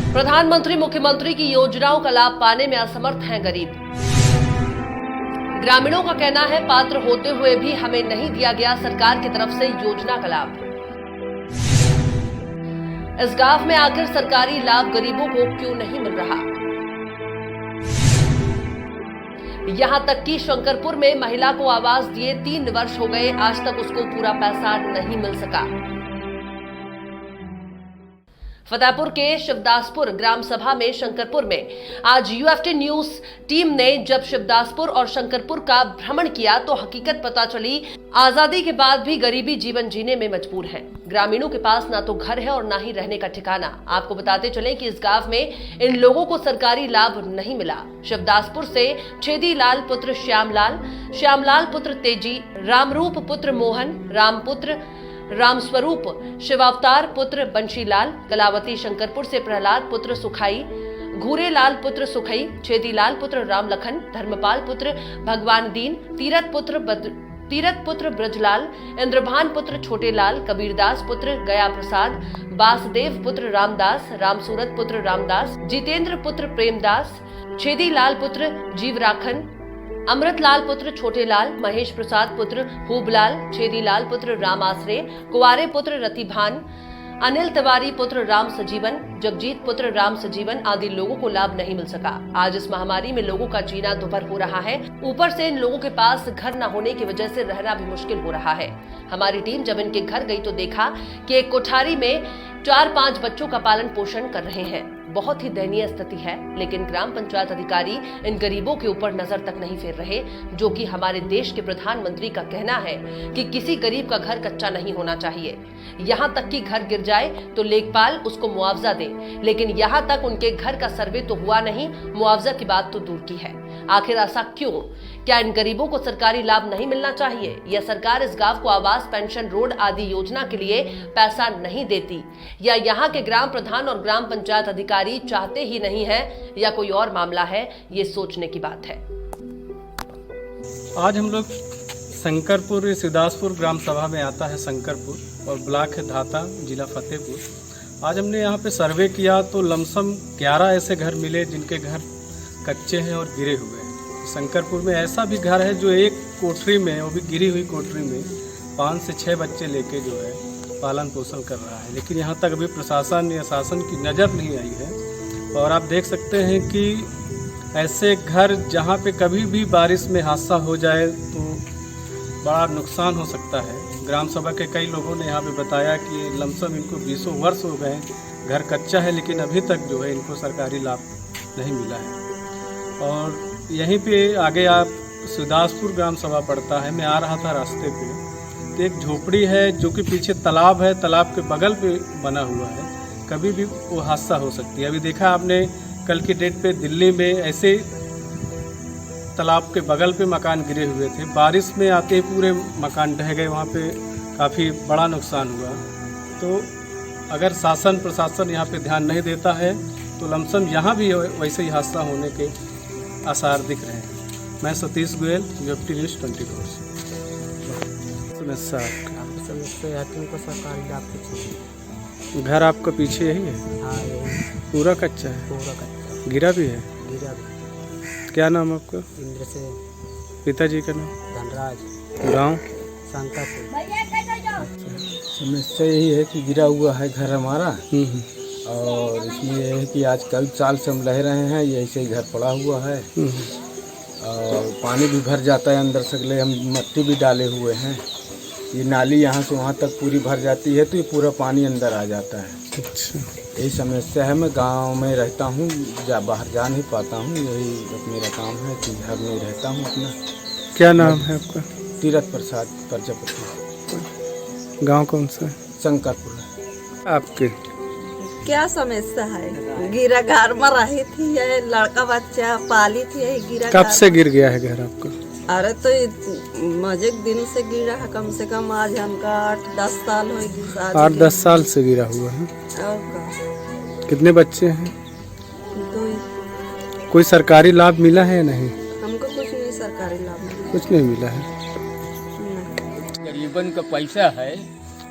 प्रधानमंत्री मुख्यमंत्री की योजनाओं का लाभ पाने में असमर्थ हैं गरीब। ग्रामीणों का कहना है पात्र होते हुए भी हमें नहीं दिया गया सरकार की तरफ से योजना का लाभ। इस गांव में आखिर सरकारी लाभ गरीबों को क्यों नहीं मिल रहा। यहां तक कि शंकरपुर में महिला को आवास दिए 3 वर्ष हो गए, आज तक उसको पूरा पैसा नहीं मिल सका। फतेहपुर के शिवदासपुर ग्राम सभा में शंकरपुर में आज यूएफटी न्यूज टीम ने जब शिवदासपुर और शंकरपुर का भ्रमण किया तो हकीकत पता चली, आजादी के बाद भी गरीबी जीवन जीने में मजबूर हैं। ग्रामीणों के पास ना तो घर है और ना ही रहने का ठिकाना। आपको बताते चलें कि इस गांव में इन लोगों को सरकारी लाभ नहीं मिला। शिवदासपुर से छेदीलाल पुत्र श्यामलाल, श्यामलाल पुत्र तेजी, रामरूप पुत्र मोहन, राम पुत्र रामस्वरूप, शिवावतार पुत्र बंशीलाल, कलावती शंकरपुर से प्रहलाद पुत्र सुखाई, घूरेलाल पुत्र सुखई, छेदीलाल पुत्र रामलखन, धर्मपाल पुत्र भगवान दीन, तीरथ पुत्र ब्रजलाल, इंद्रभान पुत्र छोटेलाल, कबीरदास पुत्र गया प्रसाद, वासुदेव पुत्र रामदास, रामसूरत पुत्र रामदास, जितेंद्र पुत्र प्रेमदास, छेदीलाल पुत्र जीवराखन, अमृतलाल पुत्र छोटेलाल, महेश प्रसाद पुत्र खूबलाल, छेदीलाल पुत्र राम आश्रय, कुंवारे पुत्र रतिभान, अनिल तिवारी पुत्र राम सजीवन, जगजीत पुत्र राम सजीवन आदि लोगों को लाभ नहीं मिल सका। आज इस महामारी में लोगों का जीना दुभर हो रहा है, ऊपर से इन लोगों के पास घर न होने की वजह से रहना भी मुश्किल हो रहा है। हमारी टीम जब इनके घर गई तो देखा कि एक कोठारी में 4-5 बच्चों का पालन पोषण कर रहे हैं। बहुत ही दयनीय स्थिति है, लेकिन ग्राम पंचायत अधिकारी इन गरीबों के ऊपर नजर तक नहीं फेर रहे, जो कि हमारे देश के प्रधानमंत्री का कहना है कि किसी गरीब का घर कच्चा नहीं होना चाहिए। यहाँ तक कि घर गिर जाए तो लेखपाल उसको मुआवजा दे, लेकिन यहाँ तक उनके घर का सर्वे तो हुआ नहीं, मुआवजा की बात तो दूर की है। आखिर ऐसा क्यों? क्या इन गरीबों को सरकारी लाभ नहीं मिलना चाहिए, या सरकार इस गांव को आवास, पेंशन, रोड आदि योजना के लिए पैसा नहीं देती, या यहाँ के ग्राम प्रधान और ग्राम पंचायत अधिकारी चाहते ही नहीं है, या कोई और मामला है? ये सोचने की बात है। आज हम लोग शंकरपुर शिवदासपुर ग्राम सभा में आता है शंकरपुर और ब्लॉक है धाता, जिला फतेहपुर। आज हमने यहाँ पे सर्वे किया तो लमसम 11 ऐसे घर मिले जिनके घर कच्चे हैं और गिरे हुए हैं। शंकरपुर में ऐसा भी घर है जो एक कोठरी में, वो भी गिरी हुई कोठरी में 5 से 6 बच्चे लेके जो है पालन पोषण कर रहा है, लेकिन यहाँ तक अभी प्रशासन या शासन की नज़र नहीं आई है। और आप देख सकते हैं कि ऐसे घर जहाँ पे कभी भी बारिश में हादसा हो जाए तो बड़ा नुकसान हो सकता है। ग्राम सभा के कई लोगों ने यहाँ पे बताया कि लमसम इनको 20 वर्ष हो गए, घर कच्चा है, लेकिन अभी तक जो है इनको सरकारी लाभ नहीं मिला है। और यहीं पे आगे आप शिवदासपुर ग्राम सभा पड़ता है। मैं आ रहा था रास्ते पे तो एक झोपड़ी है जो कि पीछे तालाब है, तालाब के बगल पे बना हुआ है, कभी भी वो हादसा हो सकती है। अभी देखा आपने कल की डेट पे दिल्ली में ऐसे तालाब के बगल पे मकान गिरे हुए थे, बारिश में आते ही पूरे मकान ढह गए, वहाँ पे काफ़ी बड़ा नुकसान हुआ। तो अगर शासन प्रशासन यहाँ पे ध्यान नहीं देता है तो लमसम यहाँ भी वैसे ही हादसा होने के आसार दिख रहे हैं। मैं सतीश गोयल, यूएफटी न्यूज़ 24 से। समस्या तुमको सरकारी लाभ कुछ घर आपका पीछे यही है? हाँ, यही पूरा कच्चा है? पूरा कच्चा, गिरा भी है? गिरा भी। क्या नाम आपका? इंद्र से। पिताजी का नाम? धनराज। गाँव? शंकरपुर। समस्या यही है कि गिरा हुआ है घर हमारा, और इसमें यह है कि आज कल साल से हम रह रहे हैं, ये ऐसे ही घर पड़ा हुआ है और पानी भी भर जाता है अंदर सगले, हम मिट्टी भी डाले हुए हैं। ये नाली यहाँ से वहाँ तक पूरी भर जाती है तो ये पूरा पानी अंदर आ जाता है। अच्छा, यही समस्या है। मैं गांव में रहता हूँ, बाहर जा नहीं पाता हूँ, यही मेरा काम है कि घर में ही रहता हूँ अपना। क्या नाम है आपका? तीरथ प्रसाद प्रजापति। गांव कौन सा है? शंकरपुर। आपके क्या समस्या है? गिरा घर में रही थी, ये लड़का बच्चा पाली थी, यही गिरा। कब से गिर गया है घर आपका? अरे तो मजे दिन से गिरा है, कम से कम आज हमका 8-10 साल हो गई। 8-10 साल से गिरा हुआ है। और का? कितने बच्चे हैं? 2। कोई सरकारी लाभ मिला है या नहीं? हमको कुछ नहीं सरकारी लाभ मिला। कुछ नहीं मिला है। गरीबन का पैसा है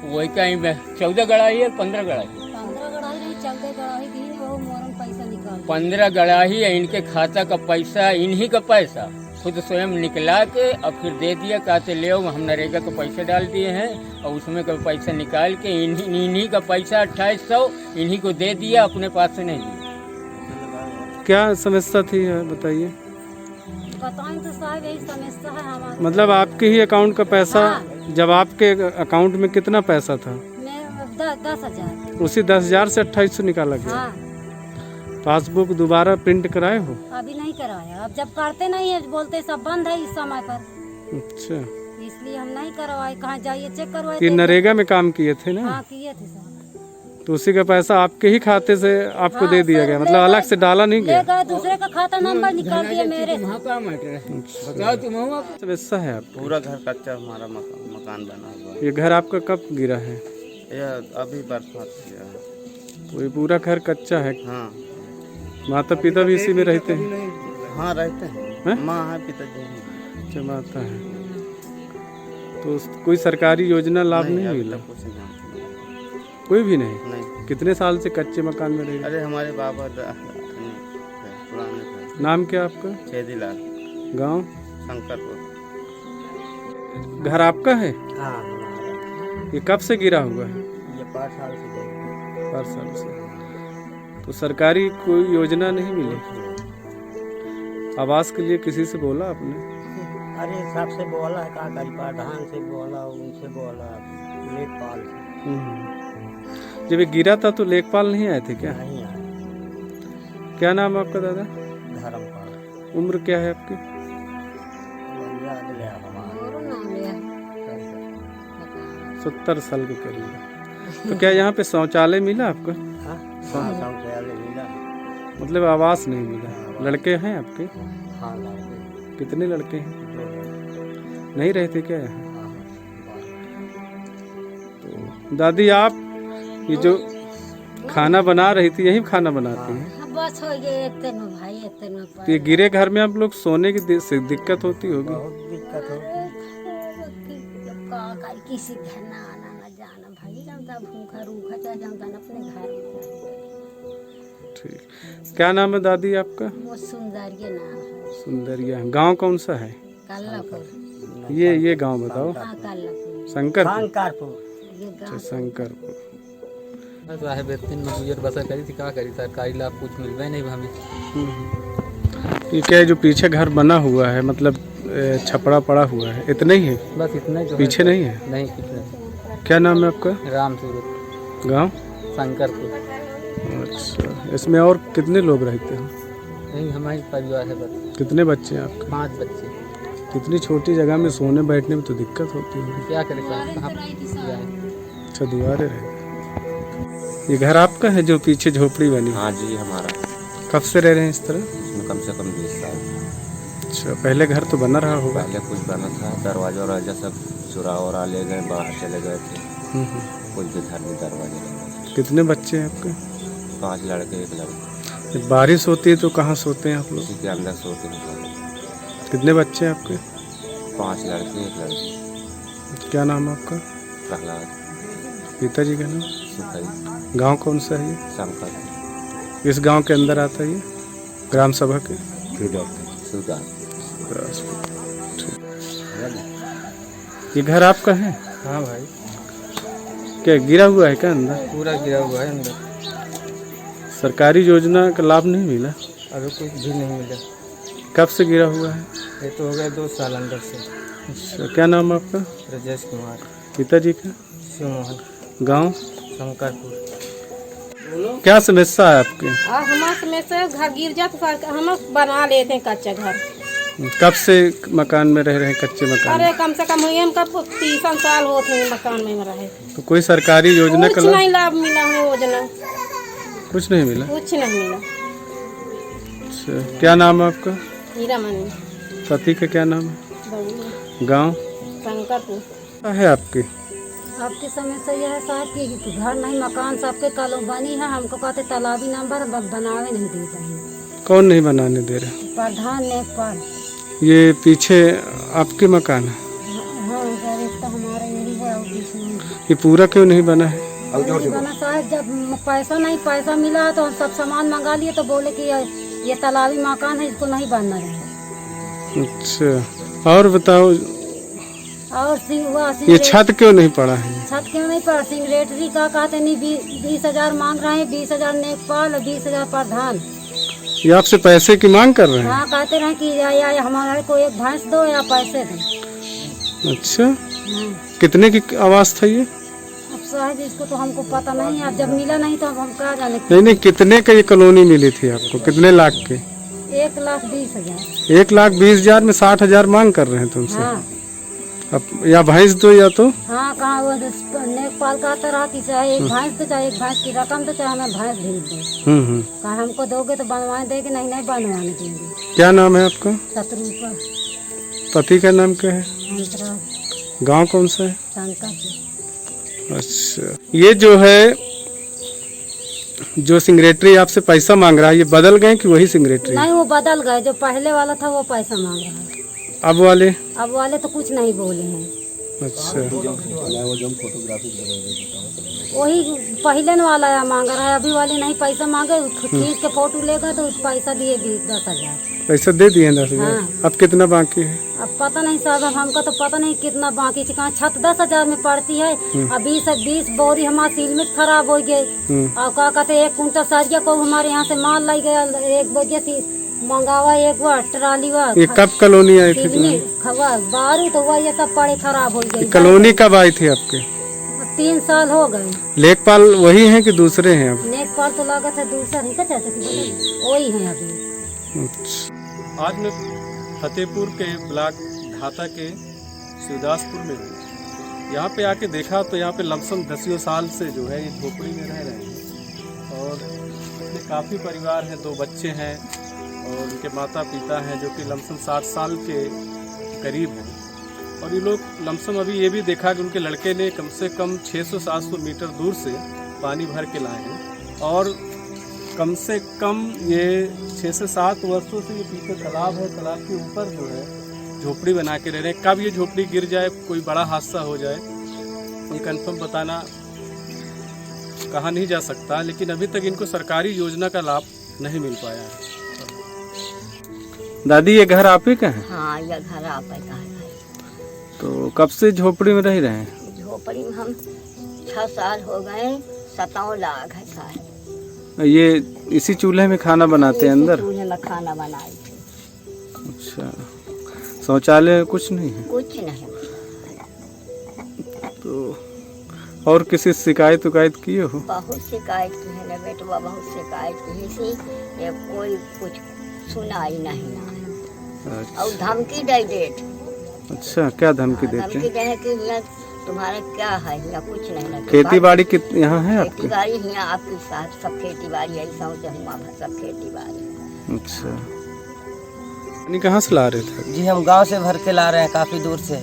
वही कहीं में 14 गड़ाई है, 15 गड़ाई, 15 गड़ाई 14 गड़ाई दी, वो मोरन पैसा निकाल 15 गड़ाही है इनके खाता का पैसा, इन्हीं का पैसा खुद स्वयं निकला के और फिर दे दिया, कहते ले हम नरेगा का पैसा डाल दिए हैं और उसमें का पैसा निकाल के इन्हीं का पैसा 2800 इन्हीं को दे दिया, अपने पास से नहीं दिया। क्या समस्या थी बताइए। बताएं तो साहब यही समस्या है हमारा। मतलब आपके ही अकाउंट का पैसा, जब आपके अकाउंट में कितना पैसा था? मैं 10,000। उसी 10,000 से 2800 निकाला गया। हाँ, पासबुक दोबारा प्रिंट कराए हो? अभी नहीं कराया। अब जब करते नहीं है बोलते सब बंद है इस समय पर, अच्छा, इसलिए हम नहीं करवाए। कहाँ जाइए चेक करवाए। कि नरेगा में काम किए थे ना? हाँ किए थे साहब। तो उसी का पैसा आपके ही खाते से आपको दे दिया गया, मतलब अलग से डाला नहीं गया? ले गए दूसरे का खाता नंबर निकाल दिया मेरे। वहाँ का मैटर है, बताओ तुम हुआ समस्या है आप? पूरा घर कच्चा हमारा मकान बना हुआ है। ये घर आपका कब गिरा है? यह अभी बरसात किया है। तो ये पूरा घर कच्चा है? हाँ माता पिता भी इसी में रहते हैं? हाँ रहते हैं, हैं? माँ है पिताजी हैं। अच्छा, माता है। तो कोई सरकारी योजना लाभ नहीं अभी मिला? तक कुछ नहीं। कोई भी नहीं? नहीं, कितने साल से कच्चे मकान में रह? अरे हमारे बाबा पुराने थे। नाम क्या आपका? छेदीलाल, गांव? शंकरपुर। घर आपका है? हाँ हमारा। ये कब से गिरा हुआ है? ये 5 साल से गए। 5 साल से। तो सरकारी कोई योजना नहीं मिली? आवास के लिए किसी से बोला आपने? अरे सबसे बोला है, कहा करी प्रधान से बोला, उनसे बोला, लेखपाल से। जब ये गिरा था तो लेखपाल नहीं आए थे क्या? नहीं आया। क्या नाम है आपका दादा? धर्मपाल। उम्र क्या है आपकी? याद लिया हमारा। और नाम लिया। 70 साल के करीब। तो क्या यहाँ पे शौचालय मिला आपको? हाँ, शौचालय मिला। मतलब आवास नहीं मिला? लड़के हैं आपके? हाँ लड़के। कितने लड़के हैं? 2 लड़के। नहीं रहते क्या यहाँ? हाँ, तो दादी आप ये जो खाना बना रही थी यही खाना बनाती हैं? हाँ, बस हो गए इतने में भाई, इतने में तो ये गिरे घर में आप लोग सोने की दिक्कत होती होगी? बहुत दिक्कत होती। किसी घर ना आना ना जाना भाई, जानता भूखा रूखा चाहे जानता ना अपने घर में। ठीक। क्या नाम है दादी आपका? वो सुंदरिया नाम है। सुंदरिया। गांव कौन सा है? कल्लापुर। ये गांव बताओ। हाँ कल्लापुर। शंकरपुर? शंकरपुर। ये अच्छा, गाँव शंकरपुर। साहब इतने में गुजर बसर करी थी, क्या करी, सरकारी लाभ कुछ मिलवे नहीं हमें। ये क्या है जो पीछे घर बना हुआ है, मतलब छपड़ा पड़ा हुआ है, इतना ही है? बस इतना ही। पीछे नहीं है? नहीं कुछ नहीं। क्या नाम है आपका? राम सूरत, गांव? शंकरपुर। अच्छा, इसमें और कितने लोग रहते हैं? यही हमारी परिवार है बस। कितने बच्चे हैं आपके? 5 बच्चे। इतनी छोटी जगह में सोने बैठने में तो दिक्कत होती है। क्या करें साहब, कहाँ जाएं? अच्छा, दुआरे रहते। ये घर आपका है जो पीछे झोपड़ी बनी? हाँ जी हमारा। कब से रह रहे हैं इस तरह? इसमें कम से कम 20 साल। अच्छा, पहले घर तो बना रहा होगा? पहले कुछ बना था, दरवाजा वरवाजा सब चुरा और ले गए, बाहर चले गए थे। कुछ भी घर में दरवाजे लगे। कितने बच्चे हैं आपके? 5 लड़के 1 लड़की। जब बारिश होती है तो कहाँ सोते हैं आप लोग? उसी के अंदर सोते हैं। कितने बच्चे हैं आपके? 5 लड़के 1 लड़की। क्या नाम है आपका? प्रहलाद। पिताजी का नाम? सुखई। गांव कौन सा है ये? शंकर। इस गांव के अंदर आता है ये? ग्राम सभा के? सुधार। ये घर आपका है? हाँ भाई, क्या गिरा हुआ है क्या अंदर? पूरा गिरा हुआ है अंदर। सरकारी योजना का लाभ नहीं मिला? अभी कुछ भी नहीं मिला। कब से गिरा हुआ है? ये तो हो गया 2 साल अंदर से। अच्छा, क्या नाम है आपका? राजेश कुमार। पिताजी का? शिवमोहन। गांव? शंकरपुर। क्या समस्या है आपके? हमारे समय से घर गिर जाता, हम बना लेते हैं कच्चा घर। कब से मकान में रह रहे हैं, कच्चे मकान? अरे कम से कम हुए हम कब 30 साल होते हैं मकान में रहे। तो कोई सरकारी योजना कुछ का नहीं लाभ मिला हमें, योजना कुछ नहीं मिला? कुछ नहीं मिला। अच्छा, क्या नाम है आपका? हीरा मनी। पति का क्या नाम है? बबुआ। गांव? शंकरपुर। क्या है आपकी? आपके समय से यह है साहब कि घर नहीं, मकान सबके कलों बनी है। हमको कहते तालाबी नंबर बनावे नहीं देते हैं। कौन नहीं बनाने दे रहे? प्रधान लेखपाल। ये पीछे आपके मकान है? हाँ, तो हमारे यही है। और बीच में ये पूरा क्यों नहीं बना है? नहीं बना साहब। जब पैसा मिला तो हम सब सामान मंगा लिए तो बोले कि ये तालाबी मकान है, इसको नहीं बनना है। अच्छा, और बताओ और ये छत क्यों नहीं पड़ा है? छत क्यों नहीं पड़ा? सिंगरेटरी का कहते नहीं 20,000 मांग रहे हैं, 20,000 नेपाल और 20,000 प्रधान। ये आपसे पैसे की मांग कर रहे हैं? हाँ, कहते रहे कि या हमारे को एक भैंस दो या पैसे दो। अच्छा, कितने की आवाज था ये? अब साहब इसको तो हमको पता नहीं है, अब जब मिला नहीं तो हम क्या जाने। नहीं, कितने का ये कॉलोनी मिली थी आपको? कितने लाख के? 1,20,000। 1,20,000 में 60,000 मांग कर रहे हैं तुमसे? हाँ। अब या भैंस दो या तो हाँ, कहाँ वो नेपाल का तरह की चाहे एक भैंस दो, चाहे एक भैंस की रकम दो, चाहे हमें भैंस भेज दो। कहा हमको दोगे तो बनवाने देंगे, नहीं बनवाने देंगे। क्या नाम है आपका? शत्रुपा। पति का नाम क्या है? अंतराज। गांव कौन सा है? शंकर। अच्छा, ये जो है जो सिंगरेटरी आपसे पैसा मांग रहा है, ये बदल गए कि वही सिंगरेटरी? नहीं, वो बदल गए। जो पहले वाला था वो पैसा मांग रहा है। अब वाले तो कुछ नहीं बोले हैं। अच्छा, वही पहले वाला मांग रहा है, अभी वाले नहीं पैसा मांगे। खींच के फोटो लेगा तो उसका दिए 10,000 पैसा दे दिए 10,000। हाँ। अब कितना बाकी है? अब पता नहीं साहब, हमको तो पता नहीं कितना बाकी है। कहाँ छत 10,000 में पड़ती है। अब 20 बोरी हमारा सीलमिट खराब हो गई। और क्या कहते 1 कुंटल सरिया को हमारे यहाँ से माल लाई गया। 1 बजे थी मंगावा, 1 बार ट्राली बार। ये कब कॉलोनी आई थी? बारू तो हुआ, ये सब पड़े खराब हो गई। कॉलोनी कब आई थी आपके? 3 साल हो गए। लेखपाल वही हैं कि दूसरे हैं? अब लेखपाल तो लागत है दूसरा नहीं, क्या वही है अभी। अच्छा, आज मैं फतेहपुर के ब्लॉक ढाता के शिवदासपुर में हूँ। यहाँ पे आके देखा तो यहाँ पे लमसम 10 साल से जो है ये झोपड़ी में रह रहे हैं। और इसमें काफ़ी परिवार हैं, 2 बच्चे हैं और उनके माता पिता हैं जो कि लमसम 60 साल के करीब हैं। और ये लोग लमसम अभी ये भी देखा कि उनके लड़के ने कम से कम 600-700 मीटर दूर से पानी भर के लाए हैं। और कम से कम ये 6 से 7 वर्षों से ये पीछे तालाब है, तालाब के ऊपर जो है झोपड़ी बना के रह रहे हैं। कब ये झोपड़ी गिर जाए, कोई बड़ा हादसा हो जाए, ये कंफर्म बताना कहा नहीं जा सकता। लेकिन अभी तक इनको सरकारी योजना का लाभ नहीं मिल पाया है। दादी, ये घर आप ही का है? हाँ, यह घर आप ही का है। तो कब से झोपड़ी में रह रहे हैं? झोपड़ी में हम 6 साल हो गए। 7 लाख है साल। ये इसी चूल्हे में खाना बनाते हैं अंदर? चूल्हे में खाना बनाई थे। अच्छा, शौचालय कुछ नहीं है? कुछ नहीं। तो और किसी शिकायत किए हो? बहुत शिकायत की है ना बेटवा, बहुत शिकायत की है। ये कोई कुछ सुना ही नहीं ना। अच्छा। और धमकी दे देते। अच्छा, क्या धमकी देते? धमकी दे कि तुम्हारा क्या है या कुछ नहीं। खेती बाड़ी यहाँ है आपकी? खेती बाड़ी यहाँ आपके साथ सब खेती बाड़ी है, सब खेती बाड़ी। अच्छा, यानी कहाँ से ला रहे थे? जी, हम गांव से भर के ला रहे हैं, काफ़ी दूर से।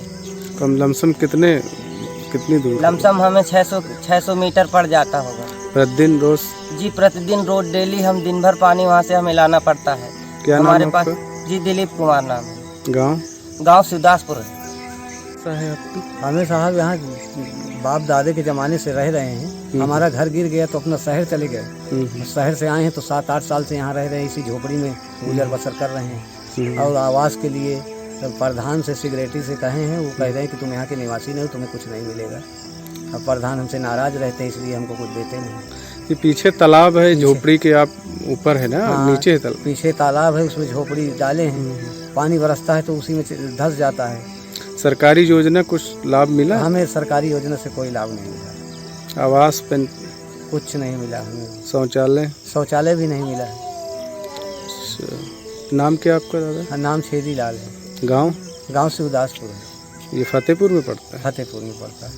कम लमसम कितनी दूर? लमसम हमें 600 मीटर पड़ जाता होगा। प्रतिदिन रोज? जी, प्रतिदिन रोज डेली हम दिन भर पानी वहाँ से हमें लाना पड़ता है। क्या हमारे नाम पास? आपका? जी, दिलीप कुमार नाम है। गांव शिवदासपुर है। है आपकी? हमें साहब यहाँ बाप दादे के ज़माने से रह रहे हैं। हमारा घर गिर गया तो अपना शहर चले गए। शहर से आए हैं तो 7-8 साल से यहाँ रह रहे हैं, इसी झोपड़ी में गुजर बसर कर रहे हैं। और आवास के लिए प्रधान से सिगरेटी से कहे हैं, वो कह रहे हैं कि तुम यहाँ के निवासी नहीं हो, तुम्हें कुछ नहीं मिलेगा। अब प्रधान हमसे नाराज रहते हैं, इसलिए हमको कुछ देते नहीं। ये पीछे तालाब है, झोपड़ी के आप ऊपर है ना? हाँ, नीचे है तालाब? पीछे तालाब है, उसमें झोपड़ी डाले हैं। पानी बरसता है तो उसी में धंस जाता है। सरकारी योजना कुछ लाभ मिला? हमें सरकारी योजना से कोई लाभ नहीं मिला। आवास पेन कुछ नहीं मिला हमें। शौचालय भी नहीं मिला। नाम क्या आपका दादा? नाम छेदी लाल है। गांव शिवदासपुर है। ये फतेहपुर में पड़ता है? फतेहपुर में पड़ता है।